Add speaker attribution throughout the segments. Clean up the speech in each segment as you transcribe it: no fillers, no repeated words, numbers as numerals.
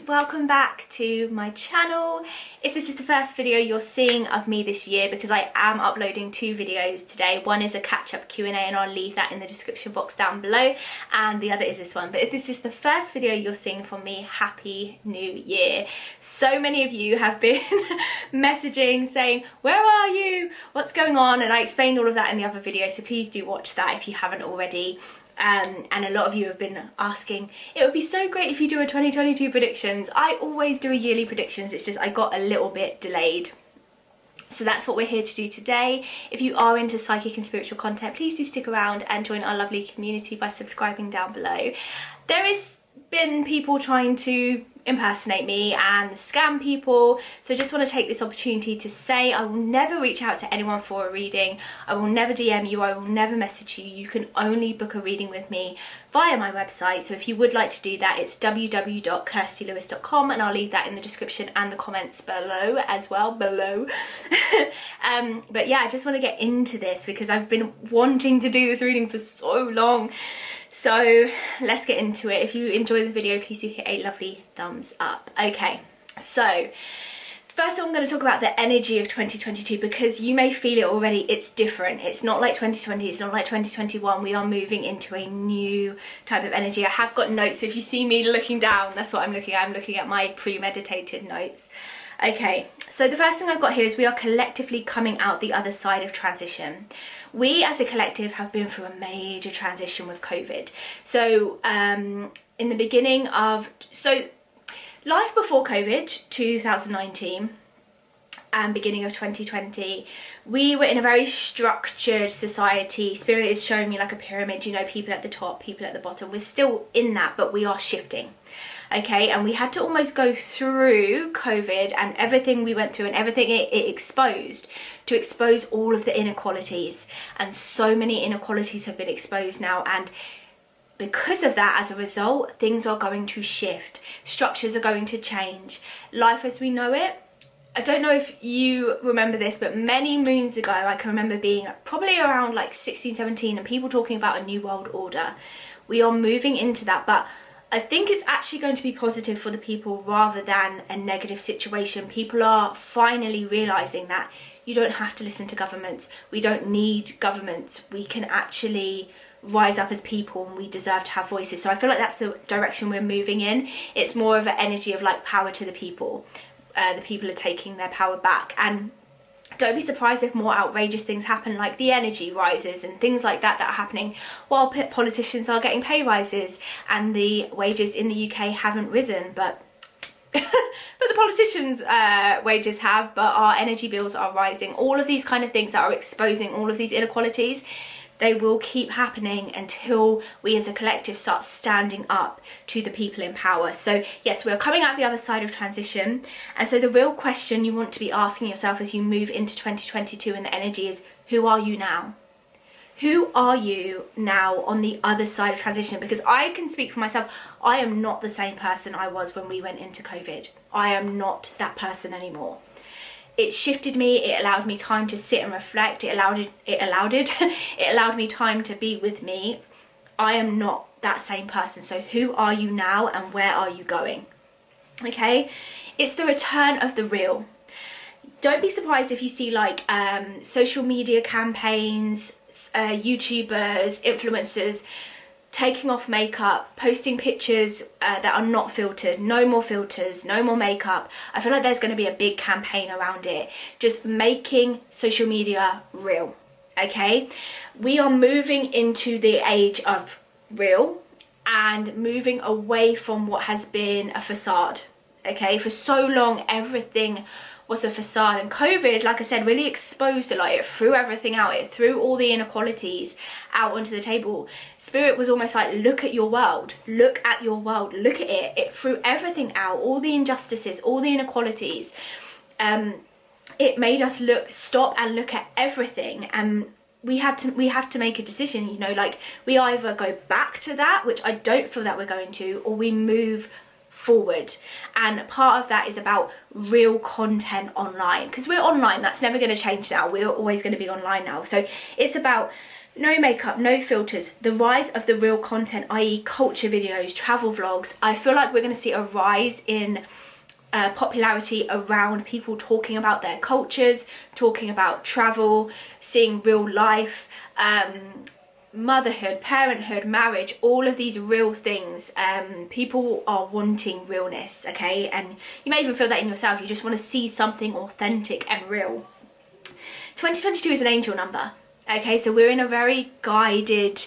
Speaker 1: welcome back to my channel. If this is the first video you're seeing of me this year, because I am uploading two videos today. One is a catch-up Q&A and I'll leave that in the description box down below, and the other is this one. But if this is the first video you're seeing from me, Happy New Year. So many of you have been messaging saying, where are you? What's going on? And I explained all of that in the other video, so please do watch that if you haven't already. And a lot of you have been asking, it would be so great if you do a 2022 predictions. I always do a yearly predictions, it's just I got a little bit delayed. So that's what we're here to do today. If you are into psychic and spiritual content, please do stick around and join our lovely community by subscribing down below. There has been people trying to impersonate me and scam people, so I just want to take this opportunity to say I will never reach out to anyone for a reading. I will never DM you, I will never message you. You can only book a reading with me via my website, so if you would like to do that, it's www.kirstilewis.com, and I'll leave that in the description and the comments below as well, but yeah, I just want to get into this because I've been wanting to do this reading for so long. So let's get into it. If you enjoy the video, please do hit a lovely thumbs up. Okay, so first of all, I'm going to talk about the energy of 2022 because you may feel it already. It's different. It's not like 2020. It's not like 2021. We are moving into a new type of energy. I have got notes, so if you see me looking down, that's what I'm looking at. I'm looking at my premeditated notes. Okay, so the first thing I've got here is we are collectively coming out the other side of transition. We as a collective have been through a major transition with COVID. So in the beginning of, life before COVID, 2019, and beginning of 2020, we were in a very structured society. Spirit is showing me like a pyramid, you know, people at the top, people at the bottom. We're still in that, but we are shifting. Okay, and we had to almost go through COVID and everything we went through and everything it exposed to expose all of the inequalities. And so many inequalities have been exposed now, and because of that, as a result, things are going to shift. Structures are going to change. Life as we know it, I don't know if you remember this, but many moons ago, I can remember being probably around like 16, 17, and people talking about a new world order. We are moving into that, but I think it's actually going to be positive for the people rather than a negative situation. People are finally realizing that you don't have to listen to governments. We don't need governments. We can actually rise up as people, and we deserve to have voices. So I feel like that's the direction we're moving in. It's more of an energy of like power to the people. The people are taking their power back, and don't be surprised if more outrageous things happen, like the energy rises and things like that are happening while politicians are getting pay rises and the wages in the UK haven't risen, but the politicians' wages have, but our energy bills are rising. All of these kind of things that are exposing all of these inequalities, they will keep happening until we as a collective start standing up to the people in power. So yes, we're coming out the other side of transition. And so the real question you want to be asking yourself as you move into 2022 and the energy is, who are you now? Who are you now on the other side of transition? Because I can speak for myself. I am not the same person I was when we went into COVID. I am not that person anymore. It shifted me, it allowed me time to sit and reflect, it allowed me time to be with me. I am not that same person. So who are you now and where are you going? Okay, it's the return of the real. Don't be surprised if you see like social media campaigns, YouTubers, influencers taking off makeup, posting pictures that are not filtered, no more filters, no more makeup. I feel like there's going to be a big campaign around it, just making social media real. Okay, we are moving into the age of real and moving away from what has been a facade. Okay, for so long everything was a facade, and COVID, like I said, really exposed a lot. It threw everything out, it threw all the inequalities out onto the table. Spirit was almost like, look at your world, look at your world, look at it. It threw everything out, all the injustices, all the inequalities. It made us stop and look at everything, and we have to make a decision, you know, like we either go back to that, which I don't feel that we're going to, or we move forward. And part of that is about real content online, because we're online. That's never going to change now. We're always going to be online now. So it's about No makeup, no filters, the rise of the real content, i.e. culture videos, travel vlogs. I feel like we're going to see a rise in popularity around people talking about their cultures, talking about travel, seeing real life, motherhood, parenthood, marriage, all of these real things. People are wanting realness, okay? And you may even feel that in yourself. You just want to see something authentic and real. 2022 is an angel number, okay? So we're in a very guided,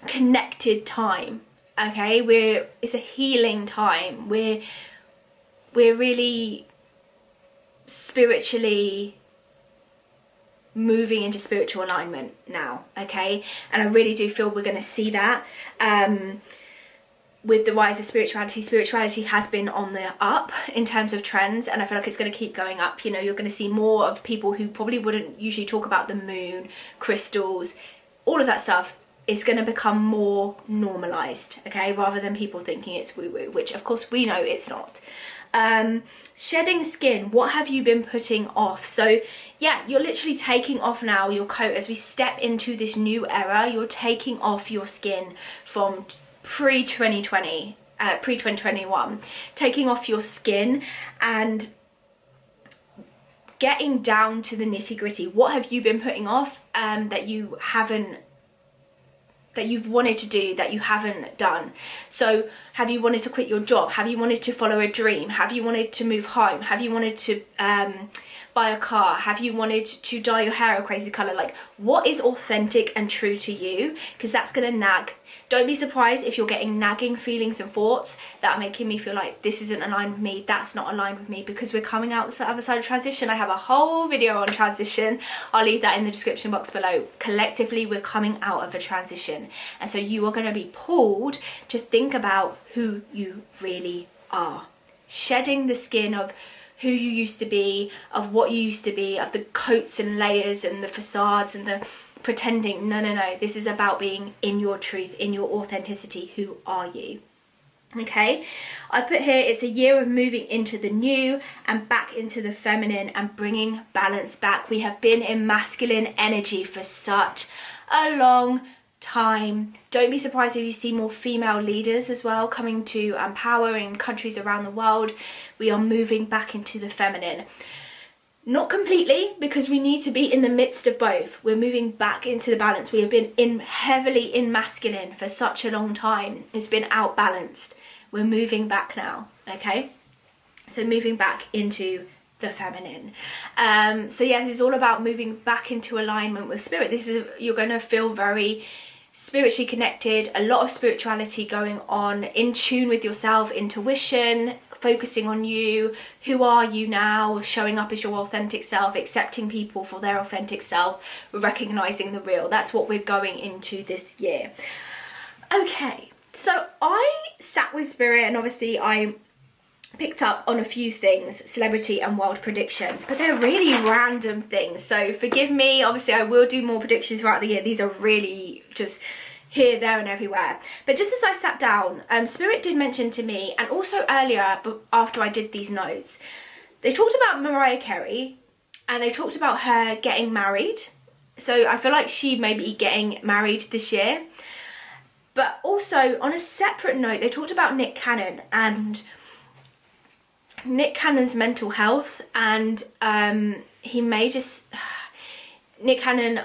Speaker 1: connected time, okay? It's a healing time. We're really spiritually moving into spiritual alignment now, okay? And I really do feel we're going to see that with the rise of spirituality. Spirituality has been on the up in terms of trends, and I feel like it's going to keep going up. You know, you're going to see more of people who probably wouldn't usually talk about the moon, crystals, all of that stuff is going to become more normalized, okay, rather than people thinking it's woo-woo, which of course we know it's not. Shedding skin, what have you been putting off? So yeah, you're literally taking off now your coat as we step into this new era. You're taking off your skin from pre-2020, pre-2021, taking off your skin and getting down to the nitty-gritty. What have you been putting off that you've wanted to do that you haven't done? So have you wanted to quit your job? Have you wanted to follow a dream? Have you wanted to move home? Have you wanted to buy a car? Have you wanted to dye your hair a crazy color? Like, what is authentic and true to you? Because that's gonna nag. Don't be surprised if you're getting nagging feelings and thoughts that are making me feel like this isn't aligned with me, that's not aligned with me, because we're coming out the other side of transition. I have a whole video on transition. I'll leave that in the description box below. Collectively, we're coming out of a transition. And so you are going to be pulled to think about who you really are. Shedding the skin of who you used to be, of what you used to be, of the coats and layers and the facades and the pretending. No, this is about being in your truth, in your authenticity. Who are you? Okay, I put here, it's a year of moving into the new and back into the feminine and bringing balance back. We have been in masculine energy for such a long time. Don't be surprised if you see more female leaders as well coming to power in countries around the world. We are moving back into the feminine. Not completely, because we need to be in the midst of both. We're moving back into the balance. We have been heavily in masculine for such a long time. It's been outbalanced. We're moving back now, okay? So moving back into the feminine. So yes, it's all about moving back into alignment with spirit. You're going to feel very spiritually connected, a lot of spirituality going on, in tune with yourself, intuition, focusing on you, who are you now, showing up as your authentic self, accepting people for their authentic self, recognizing the real. That's what we're going into this year. Okay, so I sat with spirit and obviously I picked up on a few things, celebrity and world predictions, but they're really random things, so forgive me. Obviously I will do more predictions throughout the year. These are really just here, there and everywhere. But just as I sat down, spirit did mention to me, and also earlier after I did these notes, they talked about Mariah Carey and they talked about her getting married. So I feel like she may be getting married this year. But also on a separate note, they talked about Nick Cannon and Nick Cannon's mental health, and he may just Nick Cannon,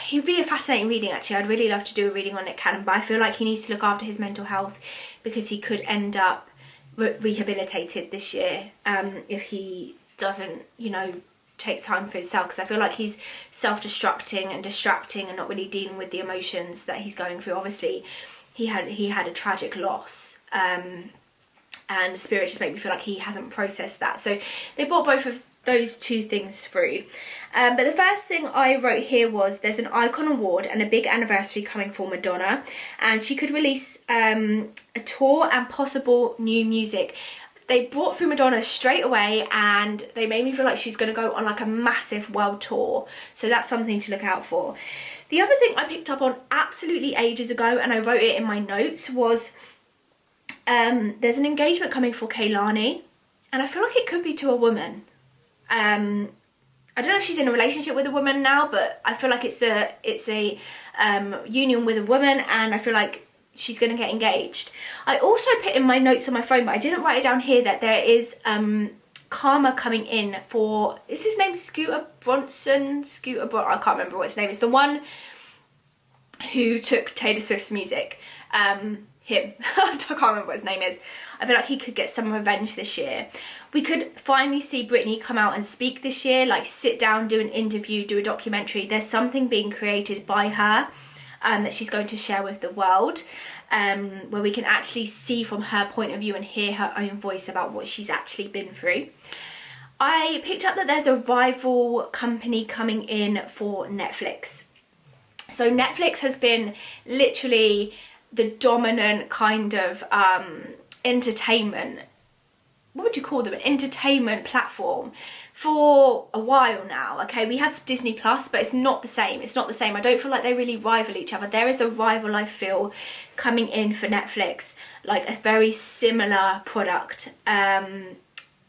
Speaker 1: he'd be a fascinating reading actually. I'd really love to do a reading on Nick Cannon, but I feel like he needs to look after his mental health because he could end up rehabilitated this year if he doesn't, you know, take time for himself, because I feel like he's self-destructing and distracting and not really dealing with the emotions that he's going through. Obviously he had a tragic loss, and spirit just made me feel like he hasn't processed that. So they brought both of those two things through. But the first thing I wrote here was there's an Icon Award and a big anniversary coming for Madonna, and she could release a tour and possible new music. They brought through Madonna straight away and they made me feel like she's going to go on like a massive world tour. So that's something to look out for. The other thing I picked up on absolutely ages ago, and I wrote it in my notes, was there's an engagement coming for Kehlani, and I feel like it could be to a woman. I don't know if she's in a relationship with a woman now, but I feel like it's a union with a woman, and I feel like she's going to get engaged. I also put in my notes on my phone, but I didn't write it down here, that there is karma coming in for, is his name Scooter Bronson? I can't remember what his name is. The one who took Taylor Swift's music. Him. I can't remember what his name is. I feel like he could get some revenge this year. We could finally see Britney come out and speak this year, like sit down, do an interview, do a documentary. There's something being created by her that she's going to share with the world, where we can actually see from her point of view and hear her own voice about what she's actually been through. I picked up that there's a rival company coming in for Netflix. So Netflix has been literally the dominant kind of entertainment, what would you call them, an entertainment platform for a while now. Okay, we have Disney Plus, but it's not the same. It's not the same. I don't feel like they really rival each other. There is a rival, I feel, coming in for Netflix, like a very similar product.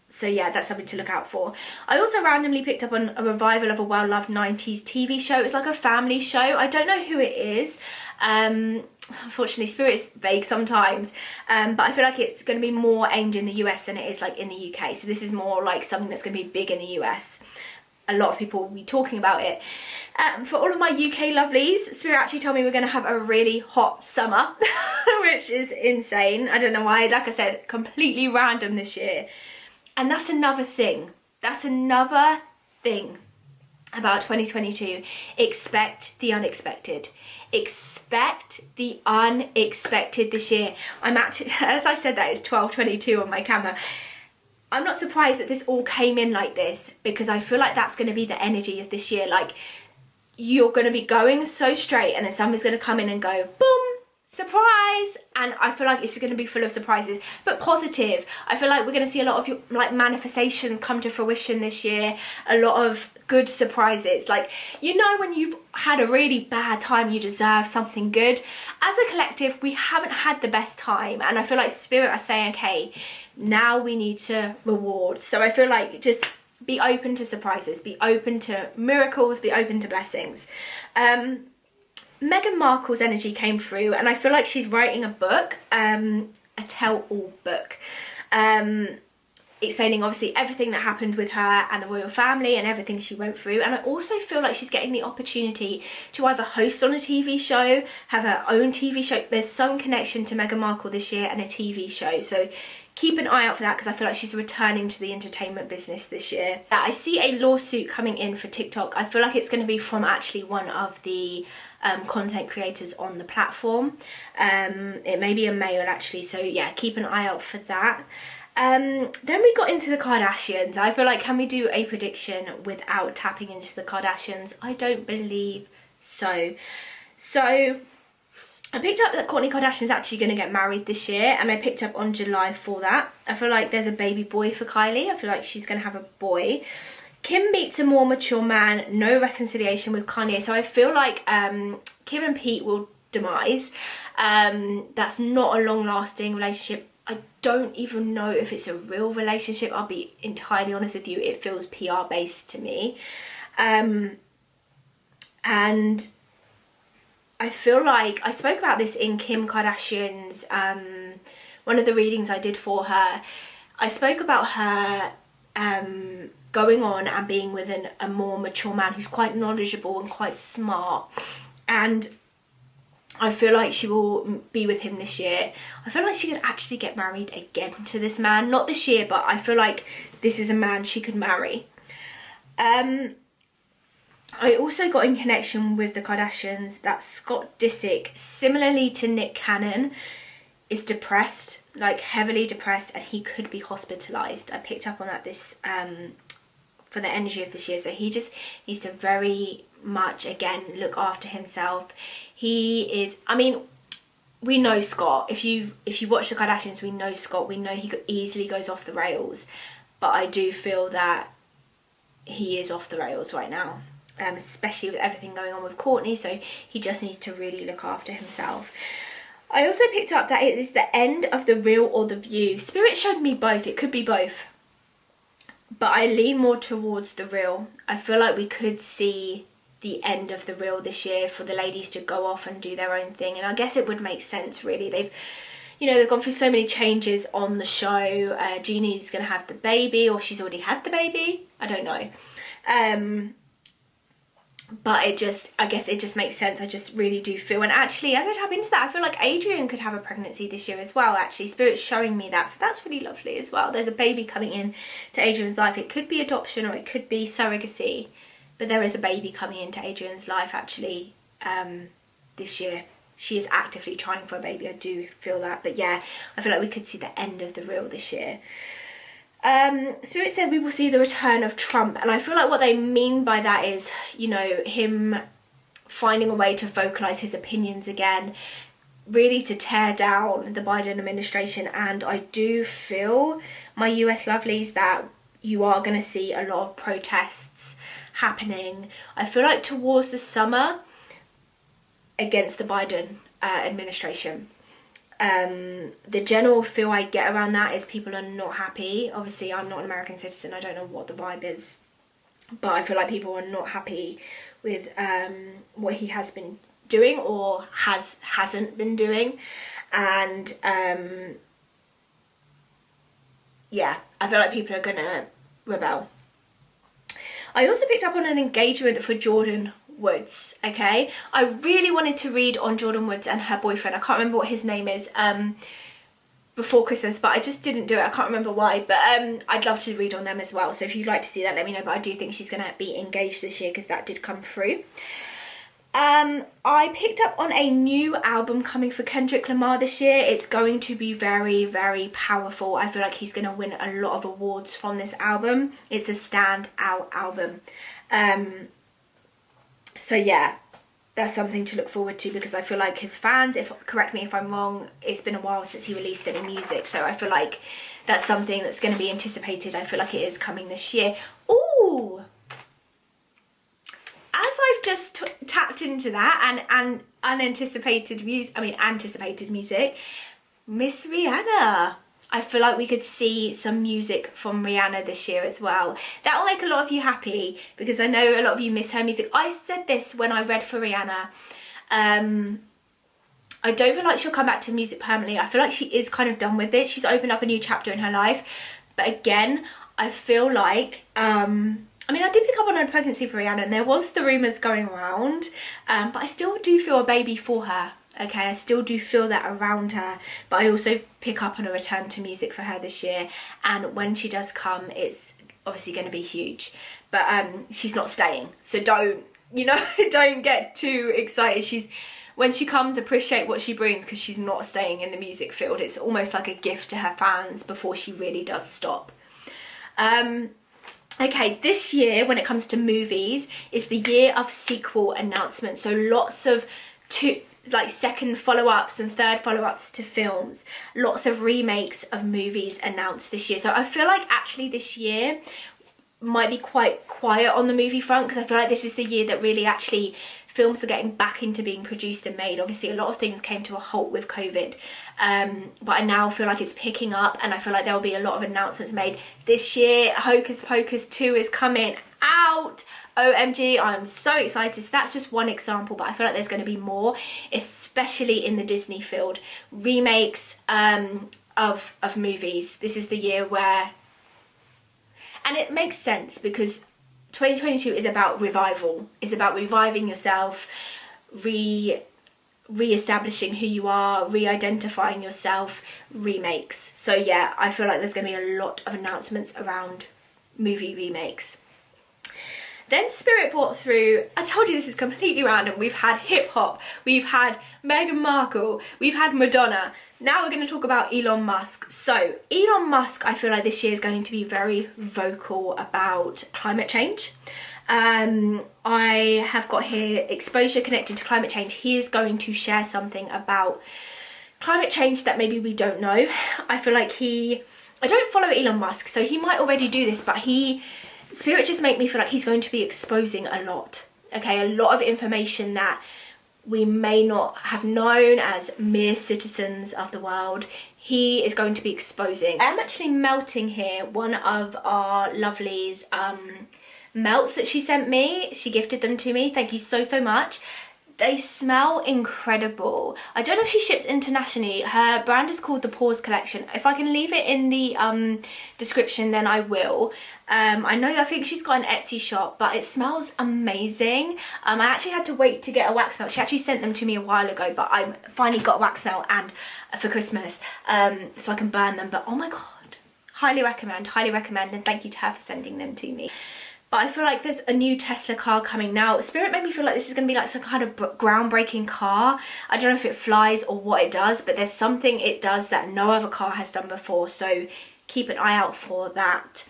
Speaker 1: So yeah, that's something to look out for. I also randomly picked up on a revival of a well-loved 90s TV show. It's like a family show. I don't know who it is. Unfortunately, Spirit's vague sometimes. But I feel like it's going to be more aimed in the US than it is like in the UK. So this is more like something that's going to be big in the US. A lot of people will be talking about it. For all of my UK lovelies, Spirit actually told me we're going to have a really hot summer, which is insane. I don't know why. Like I said, completely random this year. And that's another thing. That's another thing about 2022. Expect the unexpected. Expect the unexpected this year. I'm actually, as I said that, it's 12:22 on my camera. I'm not surprised that this all came in like this, because I feel like that's going to be the energy of this year. Like, you're going to be going so straight, and then somebody's going to come in and go, boom, surprise. And I feel like it's just going to be full of surprises, but positive. I feel like we're going to see a lot of your like manifestations come to fruition this year. A lot of good surprises. Like, you know, when you've had a really bad time, you deserve something good. As a collective, we haven't had the best time, and I feel like Spirit are saying, okay, now we need to reward. So I feel like just be open to surprises, be open to miracles, be open to blessings. Meghan Markle's energy came through, and I feel like she's writing a book, a tell-all book, explaining obviously everything that happened with her and the royal family and everything she went through. And I also feel like she's getting the opportunity to either host on a TV show, have her own TV show. There's some connection to Meghan Markle this year and a TV show, so keep an eye out for that, because I feel like she's returning to the entertainment business this year. I see a lawsuit coming in for TikTok. I feel like it's going to be from actually one of the content creators on the platform. It may be a male actually, so yeah, keep an eye out for that. Then we got into the Kardashians. I feel like, can we do a prediction without tapping into the Kardashians? I don't believe so. So I picked up that Kourtney Kardashian's actually going to get married this year, and I picked up on July for that. I feel like there's a baby boy for Kylie. I feel like she's going to have a boy. Kim meets a more mature man, no reconciliation with Kanye. So I feel like Kim and Pete will demise. That's not a long-lasting relationship. I don't even know if it's a real relationship. I'll be entirely honest with you. It feels PR based to me. And I feel like I spoke about this in Kim Kardashian's, one of the readings I did for her. I spoke about her going on and being with a more mature man who's quite knowledgeable and quite smart. And I feel like she will be with him this year. I feel like she could actually get married again to this man. Not this year, but I feel like this is a man she could marry. I also got in connection with the Kardashians that Scott Disick, similarly to Nick Cannon, is depressed, like heavily depressed, and he could be hospitalized. I picked up on that for the energy of this year. So he just needs to very much, again, look after himself. He is, I mean, we know Scott. If you watch the Kardashians, we know Scott. We know he easily goes off the rails. But I do feel that he is off the rails right now. Especially with everything going on with Kourtney, so he just needs to really look after himself. I also picked up that it is the end of The Real or The View. Spirit showed me both. It could be both. but I lean more towards the reel. I feel like we could see the end of the reel this year for the ladies to go off and do their own thing, and I guess it would make sense really. They've gone through so many changes on the show. Jeannie's gonna have the baby, or she's already had the baby, I don't know. But I guess it just makes sense. I just really do feel, and actually as I tap into that, I feel like Adrian could have a pregnancy this year as well. Actually, Spirit's showing me that, so that's really lovely as well. There's a baby coming in to Adrian's life. It could be adoption or it could be surrogacy, but there is a baby coming into Adrian's life actually this year. She is actively trying for a baby, I do feel that. But yeah, I feel like we could see the end of the reel this year. Spirit said we will see the return of Trump, and I feel like what they mean by that is, him finding a way to vocalise his opinions again, really to tear down the Biden administration. And I do feel, my US lovelies, that you are going to see a lot of protests happening. I feel like towards the summer against the Biden administration. The general feel I get around that is people are not happy. Obviously I'm not an American citizen, I don't know what the vibe is, but I feel like people are not happy with what he has been doing or hasn't been doing. And yeah, I feel like people are gonna rebel. I also picked up on an engagement for Jordan Woods, okay? I really wanted to read on Jordan Woods and her boyfriend, I can't remember what his name is, before Christmas, but I just didn't do it. I can't remember why, but I'd love to read on them as well. So if you'd like to see that, let me know. But I do think she's going to be engaged this year, because that did come through. I picked up on a new album coming for Kendrick Lamar this year. It's going to be very, very powerful. I feel like he's going to win a lot of awards from this album. It's a standout album. So yeah, that's something to look forward to, because I feel like his fans, correct me if I'm wrong, it's been a while since he released any music, so I feel like that's something that's going to be anticipated. I feel like it is coming this year. Ooh! As I've just tapped into that and anticipated music, Miss Rihanna. I feel like we could see some music from Rihanna this year as well. That will make a lot of you happy, because I know a lot of you miss her music. I said this when I read for Rihanna. I don't feel like she'll come back to music permanently. I feel like she is kind of done with it. She's opened up a new chapter in her life. But again, I feel like... I did pick up on a pregnancy for Rihanna, and there was the rumours going around. But I still do feel a baby for her. Okay, I still do feel that around her, but I also pick up on a return to music for her this year, and when she does come, it's obviously going to be huge. But she's not staying, so don't get too excited. When she comes, appreciate what she brings, because she's not staying in the music field. It's almost like a gift to her fans before she really does stop. Okay, this year, when it comes to movies, is the year of sequel announcements. So lots of second follow-ups and third follow-ups to films. Lots of remakes of movies announced this year. So I feel like actually this year might be quite quiet on the movie front, because I feel like this is the year that really actually films are getting back into being produced and made. Obviously a lot of things came to a halt with COVID, but I now feel like it's picking up, and I feel like there will be a lot of announcements made this year. Hocus Pocus 2 is coming out. OMG, I'm so excited. So that's just one example, but I feel like there's going to be more, especially in the Disney field. Remakes of movies. This is the year where... And it makes sense, because 2022 is about revival. It's about reviving yourself, re-establishing who you are, re-identifying yourself, remakes. So yeah, I feel like there's going to be a lot of announcements around movie remakes. Then Spirit brought through, I told you this is completely random, we've had hip hop, we've had Meghan Markle, we've had Madonna. Now we're going to talk about Elon Musk. So Elon Musk, I feel like this year is going to be very vocal about climate change. I have got here exposure connected to climate change. He is going to share something about climate change that maybe we don't know. I feel like I don't follow Elon Musk, so he might already do this, but Spirit just make me feel like he's going to be exposing a lot. Okay, a lot of information that we may not have known as mere citizens of the world, he is going to be exposing. I'm actually melting here one of our lovelies melts that she sent me. She gifted them to me. Thank you so, so much. They smell incredible. I don't know if she ships internationally. Her brand is called the Pores Collection. If I can leave it in the description, then I will. I think she's got an Etsy shop, but it smells amazing. I actually had to wait to get a wax melt. She actually sent them to me a while ago, but I finally got a wax melt and for Christmas, so I can burn them. But oh my God, highly recommend, and thank you to her for sending them to me. But I feel like there's a new Tesla car coming now. Spirit made me feel like this is going to be like some kind of groundbreaking car. I don't know if it flies or what it does, but there's something it does that no other car has done before. So keep an eye out for that.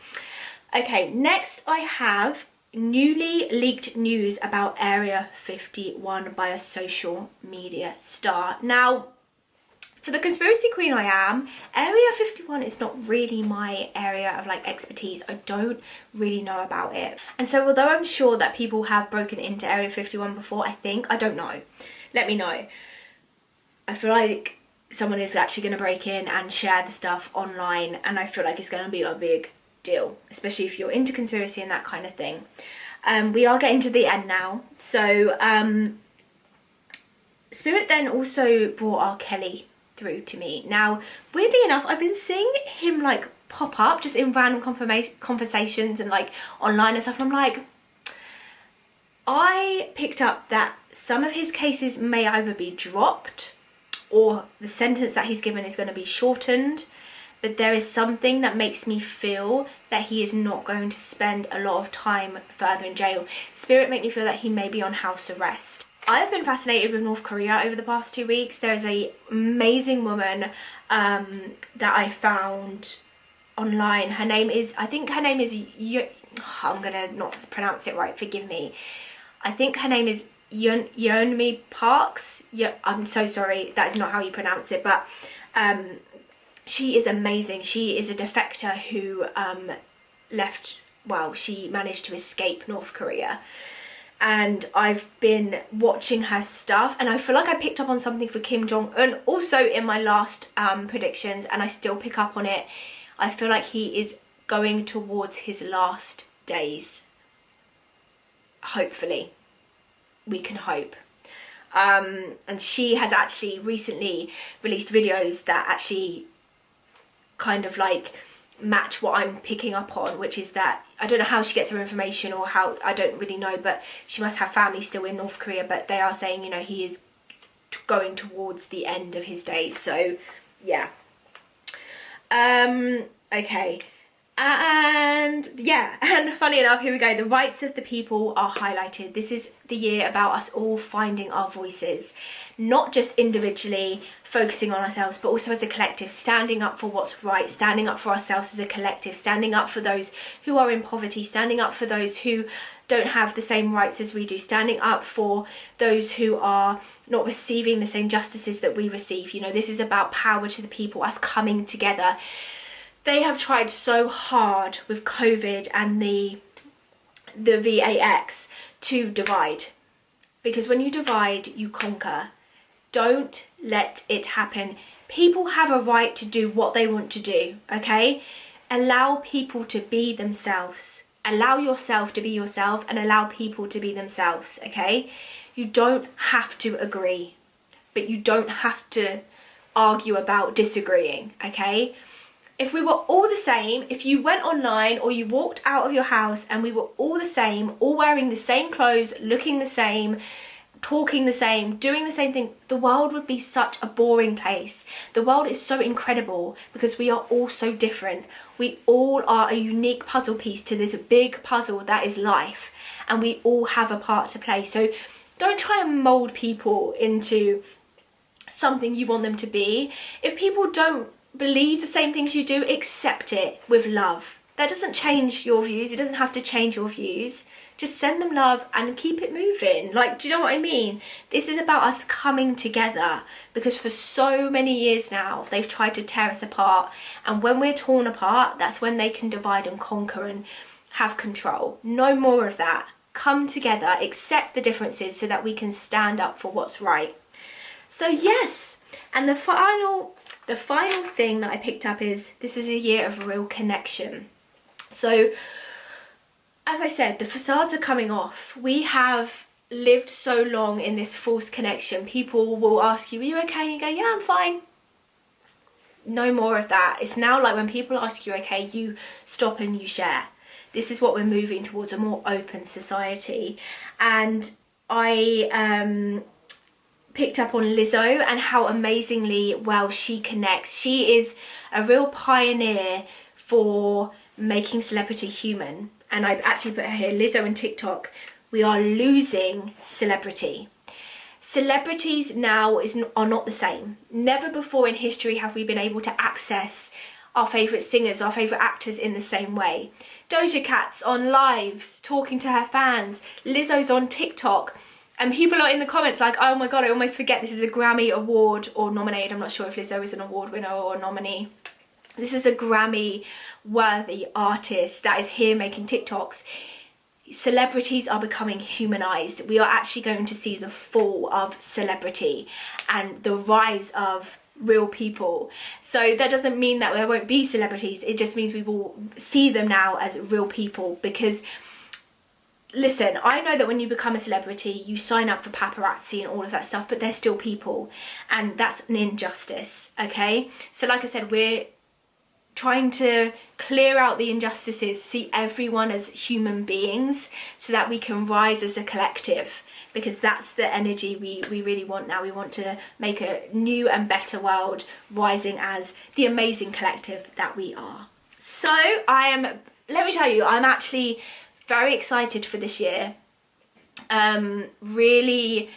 Speaker 1: Okay, next I have newly leaked news about Area 51 by a social media star. Now, for the conspiracy queen I am, Area 51 is not really my area of like expertise. I don't really know about it. And so although I'm sure that people have broken into Area 51 before, I don't know. Let me know. I feel like someone is actually going to break in and share the stuff online, and I feel like it's going to be a big deal, especially if you're into conspiracy and that kind of thing. We are getting to the end now. So Spirit then also brought R. Kelly through to me. Now, weirdly enough, I've been seeing him like pop up just in random conversations and like online and stuff, and I'm like, I picked up that some of his cases may either be dropped or the sentence that he's given is going to be shortened, but there is something that makes me feel that he is not going to spend a lot of time further in jail. Spirit made me feel that he may be on house arrest. I have been fascinated with North Korea over the past 2 weeks. There is an amazing woman that I found online. Her name is, I'm gonna not pronounce it right, forgive me. I think her name is Yeonmi Parks. Yeah, I'm so sorry, that is not how you pronounce it, but she is amazing. She is a defector who she managed to escape North Korea. And I've been watching her stuff, and I feel like I picked up on something for Kim Jong-un also in my last predictions, and I still pick up on it. I feel like he is going towards his last days. Hopefully. We can hope. And she has actually recently released videos that actually kind of like match what I'm picking up on, which is that I don't know how she gets her information or how, I don't really know, but she must have family still in North Korea, but they are saying, you know, he is going towards the end of his days. So yeah. Okay. And yeah, and funny enough, here we go, the rights of the people are highlighted. This is the year about us all finding our voices, not just individually focusing on ourselves, but also as a collective, standing up for what's right, standing up for ourselves as a collective, standing up for those who are in poverty, standing up for those who don't have the same rights as we do, standing up for those who are not receiving the same justices that we receive. You know, this is about power to the people, us coming together. They have tried so hard with COVID and the VAX to divide, because when you divide, you conquer. Don't let it happen. People have a right to do what they want to do, okay? Allow people to be themselves. Allow yourself to be yourself and allow people to be themselves, okay? You don't have to agree, but you don't have to argue about disagreeing, okay? If we were all the same, if you went online or you walked out of your house and we were all the same, all wearing the same clothes, looking the same, talking the same, doing the same thing, the world would be such a boring place. The world is so incredible because we are all so different. We all are a unique puzzle piece to this big puzzle that is life, and we all have a part to play. So don't try and mold people into something you want them to be. If people don't believe the same things you do, accept it with love. That doesn't change your views. It doesn't have to change your views. Just send them love and keep it moving. Like, do you know what I mean? This is about us coming together, because for so many years now they've tried to tear us apart, and when we're torn apart, that's when they can divide and conquer and have control. No more of that. come together, accept the differences so that we can stand up for what's right. So yes, and the final thing that I picked up is this is a year of real connection. So as I said, the facades are coming off. We have lived so long in this false connection. People will ask you, are you okay? And you go, yeah, I'm fine. No more of that. It's now like when people ask you okay, you stop and you share. This is what we're moving towards, a more open society. And I picked up on Lizzo and how amazingly well she connects. She is a real pioneer for making celebrity human. And I've actually put her here, Lizzo and TikTok. We are losing celebrity. Celebrities now are not the same. Never before in history have we been able to access our favourite singers, our favourite actors in the same way. Doja Cat's on lives, talking to her fans. Lizzo's on TikTok. And people are in the comments like, oh my God, I almost forget this is a Grammy award or nominated. I'm not sure if Lizzo is an award winner or a nominee. This is a Grammy worthy artist that is here making TikToks. Celebrities are becoming humanized. We are actually going to see the fall of celebrity and the rise of real people. So that doesn't mean that there won't be celebrities. It just means we will see them now as real people. Because listen, I know that when you become a celebrity, you sign up for paparazzi and all of that stuff, but they're still people, and that's an injustice, okay? So like I said, we're trying to clear out the injustices, see everyone as human beings so that we can rise as a collective, because that's the energy we really want now. We want to make a new and better world, rising as the amazing collective that we are. So let me tell you, I'm actually very excited for this year. Really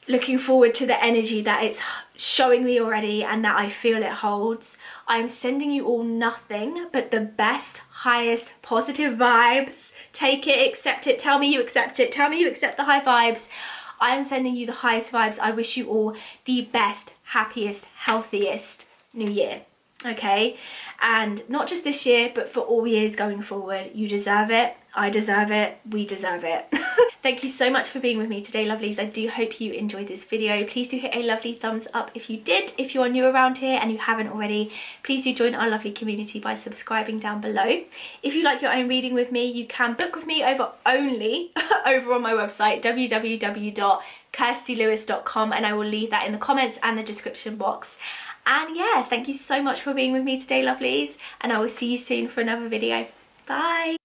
Speaker 1: looking forward to the energy that it's showing me already and that I feel it holds. I'm sending you all nothing but the best, highest positive vibes. Take it, accept it, tell me you accept it, tell me you accept the high vibes. I am sending you the highest vibes. I wish you all the best, happiest, healthiest new year. Okay, and not just this year, but for all years going forward. You deserve it, I deserve it, we deserve it. Thank you so much for being with me today, lovelies. I do hope you enjoyed this video. Please do hit a lovely thumbs up if you did. If you are new around here and you haven't already, please do join our lovely community by subscribing down below. If you like your own reading with me, you can book with me over on my website, www.kirstylewis.com, and I will leave that in the comments and the description box. And yeah, thank you so much for being with me today, lovelies, and I will see you soon for another video. Bye!